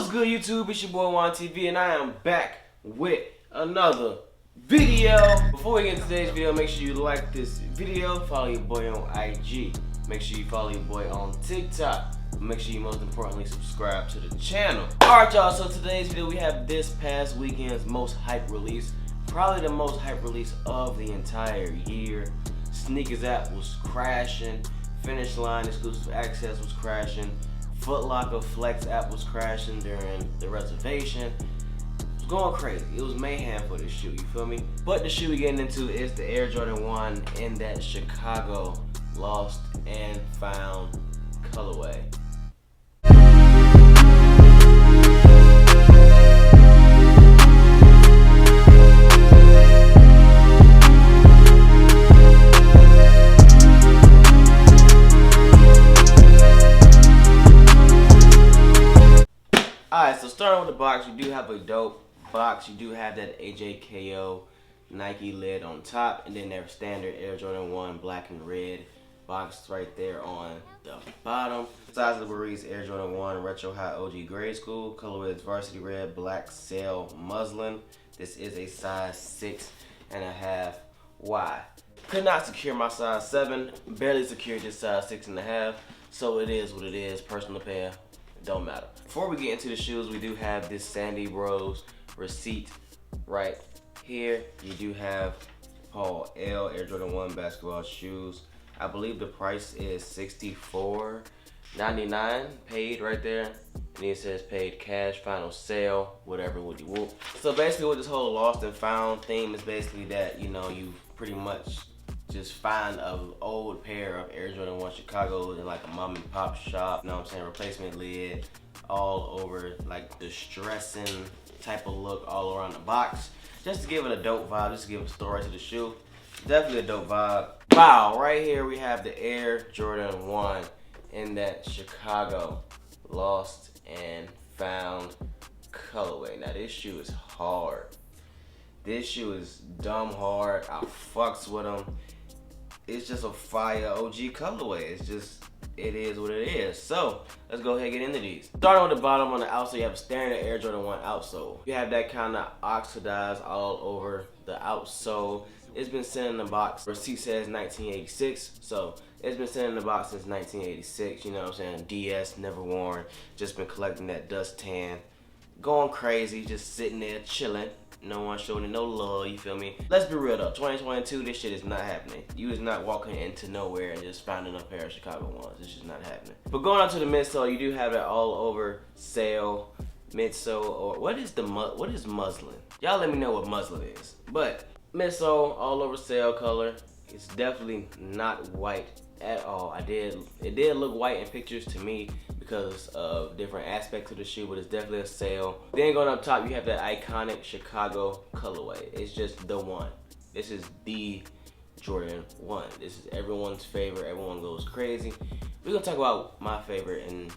What's good, YouTube? It's your boy Wan TV, and I am back with another video. Before we get into today's video, make sure you like this video, follow your boy on IG, make sure you follow your boy on TikTok, make sure you most importantly subscribe to the channel. Alright y'all, so today's video we have this past weekend's most hype release, probably the most hype release of the entire year. Sneakers app was crashing, Finish Line exclusive access was crashing, Foot Locker Flex app was crashing during the reservation. It was going crazy. It was mayhem for this shoe, you feel me? But the shoe we're getting into is the Air Jordan 1 in that Chicago lost and found colorway. Alright, so starting with the box, you do have a dope box. You do have that AJKO Nike lid on top, and then their standard Air Jordan 1 black and red box right there on the bottom. Size of the reads Air Jordan 1 Retro High OG Grade School. Colorway is Varsity Red Black Sail Muslin. This is a size 6.5 wide. Could not secure my size 7. Barely secured this size 6.5. So it is what it is. Personal pair. Don't matter. Before we get into the shoes, we do have this Sandy Rose receipt right here. You do have Paul L Air Jordan 1 basketball shoes. I believe the price is $64.99 paid right there. And then it says paid cash, final sale, whatever would you want. So basically what this whole lost and found theme is basically that, you know, you pretty much just find an old pair of Air Jordan 1 Chicago in like a mom and pop shop, you know what I'm saying, replacement lid, all over, like distressing type of look all around the box. Just to give it a dope vibe, just to give a story to the shoe. Definitely a dope vibe. Wow, right here we have the Air Jordan 1 in that Chicago lost and found colorway. Now this shoe is hard. This shoe is dumb hard. I fucks with them. It's just a fire OG colorway. It's just, it is what it is. So let's go ahead and get into these. Starting with the bottom, on the outsole, you have a standard Air Jordan 1 outsole. You have that kind of oxidized all over the outsole. It's been sitting in the box. Receipt says 1986, so it's been sitting in the box since 1986. You know what I'm saying? DS, never worn. Just been collecting that dust tan. Going crazy, just sitting there chilling. No one showing it no love, you feel me? Let's be real though, 2022, this shit is not happening. You is not walking into nowhere and just finding a pair of Chicago ones. This is not happening. But going on to the midsole, you do have it all over sail, midsole, or what is muslin? Y'all let me know what muslin is. But midsole, all over sail color. It's definitely not white at all. It did look white in pictures to me because of different aspects of the shoe, but it's definitely a sail. Then going up top, you have that iconic Chicago colorway. It's just the one. This is the Jordan 1. This is everyone's favorite. Everyone goes crazy. We're gonna talk about my favorite and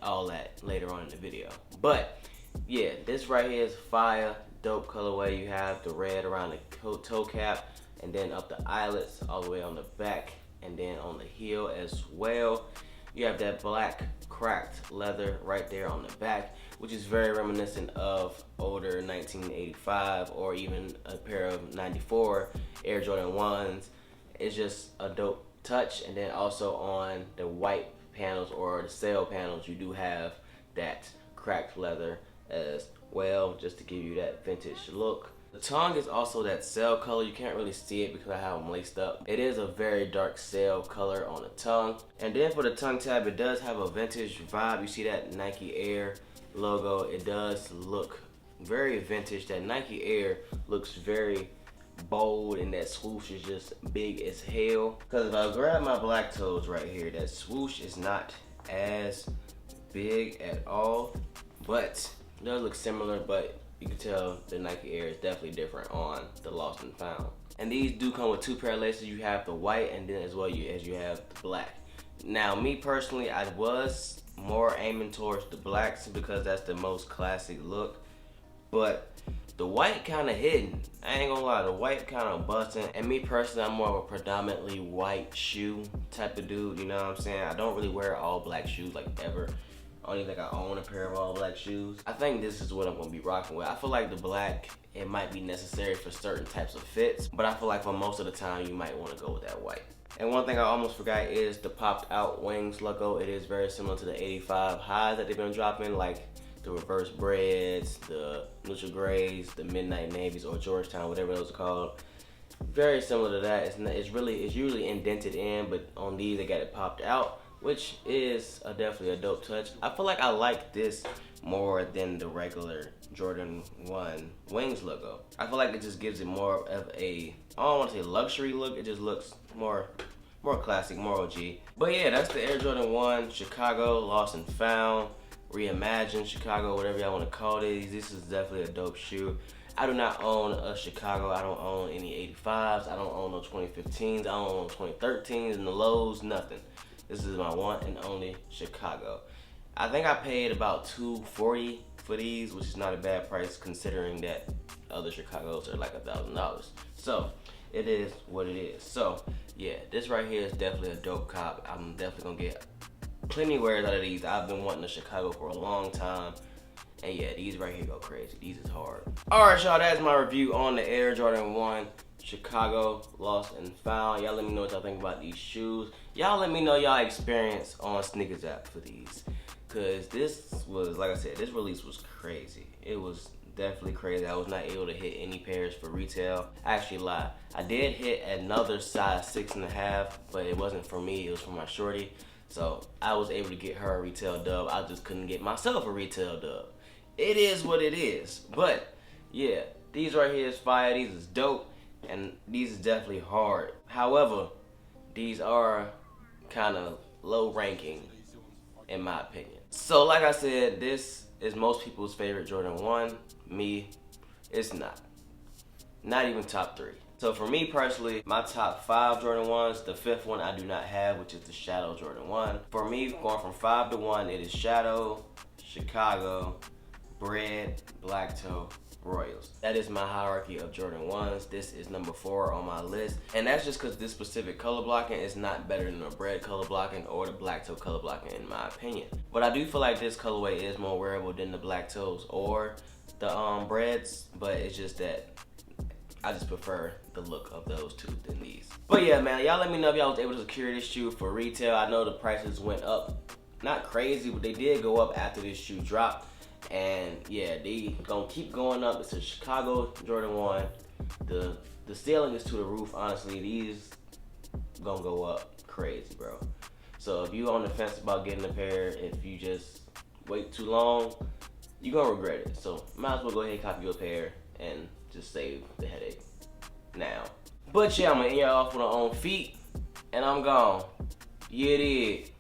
all that later on in the video. But yeah, this right here is fire, dope colorway. You have the red around the toe cap, and then up the eyelets, all the way on the back, and then on the heel as well. You have that black cracked leather right there on the back, which is very reminiscent of older 1985 or even a pair of 94 Air Jordan 1s. It's just a dope touch. And then also on the white panels or the sail panels, you do have that cracked leather as well, just to give you that vintage look. The tongue is also that sail color. You can't really see it because I have them laced up. It is a very dark sail color on the tongue. And then for the tongue tab, it does have a vintage vibe. You see that Nike Air logo. It does look very vintage. That Nike Air looks very bold, and that swoosh is just big as hell. Because if I grab my black toes right here, that swoosh is not as big at all. But it does look similar, but you can tell the Nike Air is definitely different on the lost and found. And these do come with two pair of laces. You have the white, and then as well as you have the black. Now me personally, I was more aiming towards the blacks because that's the most classic look. But the white kind of hidden. I ain't gonna lie, the white kind of busting. And me personally, I'm more of a predominantly white shoe type of dude, you know what I'm saying? I don't really wear all black shoes like ever. I don't even think I own a pair of all black shoes. I think this is what I'm gonna be rocking with. I feel like the black, it might be necessary for certain types of fits, but I feel like for most of the time, you might wanna go with that white. And one thing I almost forgot is the popped out wings logo. It is very similar to the 85 highs that they've been dropping, like the reverse breads, the neutral grays, the midnight navies, or Georgetown, whatever those are called. Very similar to that. It's usually indented in, but on these they got it popped out, which is definitely a dope touch. I feel like I like this more than the regular Jordan 1 wings logo. I feel like it just gives it more of a, I don't want to say luxury look, it just looks more classic, more OG. But yeah, that's the Air Jordan 1 Chicago Lost and Found, reimagined Chicago, whatever y'all want to call these. This is definitely a dope shoe. I do not own a Chicago. I don't own any 85s. I don't own no 2015s. I don't own 2013s and the lows, nothing. This is my one and only Chicago. I think I paid about $240 for these, which is not a bad price considering that other Chicagos are like $1,000. So it is what it is. So yeah, this right here is definitely a dope cop. I'm definitely gonna get plenty of wears out of these. I've been wanting a Chicago for a long time. And yeah, these right here go crazy. These is hard. All right, y'all, that's my review on the Air Jordan 1 Chicago Lost and Found. Y'all let me know what y'all think about these shoes. Y'all let me know y'all experience on Sneakers app for these. Cause this was, like I said, this release was crazy. It was definitely crazy. I was not able to hit any pairs for retail. I actually lied. I did hit another size 6.5, but it wasn't for me, it was for my shorty. So I was able to get her a retail dub. I just couldn't get myself a retail dub. It is what it is. But yeah, these right here is fire. These is dope. And these is definitely hard. However, these are kind of low ranking in my opinion. So like I said, this is most people's favorite Jordan 1. Me, it's not. Not even top 3. So for me personally, my top 5 Jordan 1s, the 5th one I do not have, which is the Shadow Jordan 1. For me, going from 5 to 1, it is Shadow, Chicago, Bread, Black Toe, Royals. That is my hierarchy of Jordan 1s. This is number 4 on my list. And that's just because this specific color blocking is not better than the Bread color blocking or the Black Toe color blocking in my opinion. But I do feel like this colorway is more wearable than the Black Toes or the Breads, but it's just that I just prefer the look of those two than these. But yeah, man, y'all let me know if y'all was able to secure this shoe for retail. I know the prices went up, not crazy, but they did go up after this shoe dropped. And yeah, they gonna keep going up. It's a Chicago Jordan 1. The ceiling is to the roof, honestly. These gonna go up crazy, bro. So if you on the fence about getting a pair, if you just wait too long, you gonna regret it. So might as well go ahead and copy your pair and just save the headache now. But yeah, I'm gonna end y'all off on our own feet, and I'm gone. Yeah, it is.